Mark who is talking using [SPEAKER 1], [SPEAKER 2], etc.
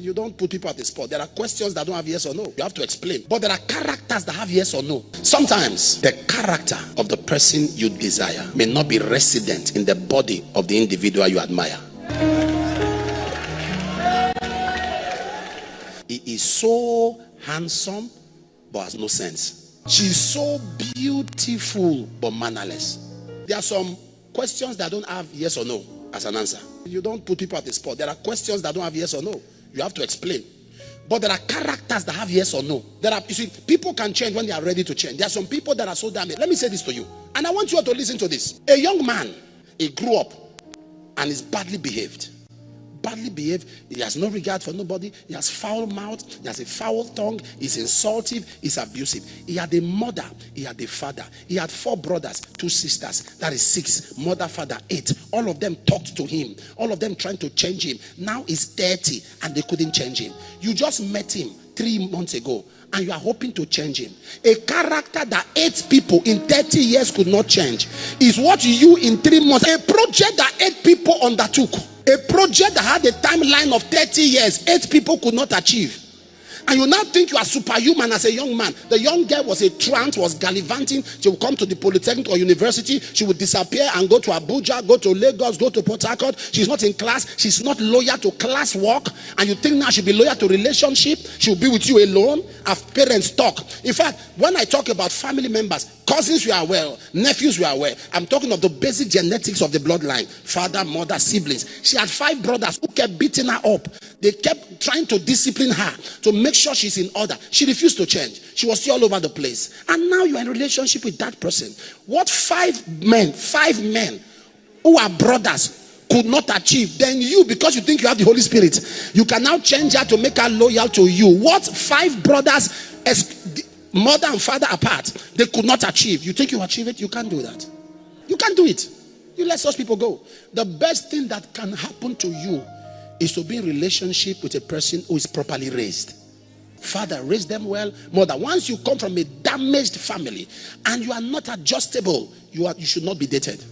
[SPEAKER 1] You don't put people at the spot. There are questions that don't have yes or no. You have to explain. But there are characters that have yes or no. Sometimes the character of the person you desire may not be resident in the body of the individual you admire. He is so handsome but has no sense. She's so beautiful but mannerless. There are some questions that don't have yes or no as an answer. You don't put people at the spot. There are questions that don't have yes or no. You have to explain. But there are characters that have yes or no. You see, people can change when they are ready to change. There are some people that are so damaged. Let me say this to you, and I want you all to listen to this. A young man, he grew up and is badly behaved. He has no regard for nobody. He has foul mouth. He has a foul tongue. He's insultive. He's abusive. He had a mother. He had a father. He had 4 brothers, 2 sisters. That is 6. Mother, father, 8. All of them talked to him. All of them trying to change him. Now he's 30 and they couldn't change him. You just met him 3 months ago and you are hoping to change him. A character that 8 people in 30 years could not change is what you in 3 months. A project that 8 people undertook. A project that had a timeline of 30 years, 8 people could not achieve. And you now think you are superhuman as a young man. The young girl was a trance, was gallivanting. She would come to the Polytechnic or university. She would disappear and go to Abuja, go to Lagos, go to Port Harcourt. She's not in class. She's not loyal to class work. And you think now she'll be loyal to relationship. She'll be with you alone. Have parents talk. In fact, when I talk about family members, cousins we are aware, nephews we are aware. I'm talking of the basic genetics of the bloodline. Father, mother, siblings. She had 5 brothers who kept beating her up. They kept trying to discipline her to make sure she's in order. She refused to change. She was still all over the place. And now you're in a relationship with that person. What 5 men who are brothers could not achieve, then you, because you think you have the Holy Spirit, you can now change her to make her loyal to you. What 5 brothers, mother and father apart, they could not achieve, you think you achieve it? You can't do that. You can't do it. You let such people go. The best thing that can happen to you is to be in relationship with a person who is properly raised. Father, raise them well. Mother, once you come from a damaged family and you are not adjustable, you should not be dated.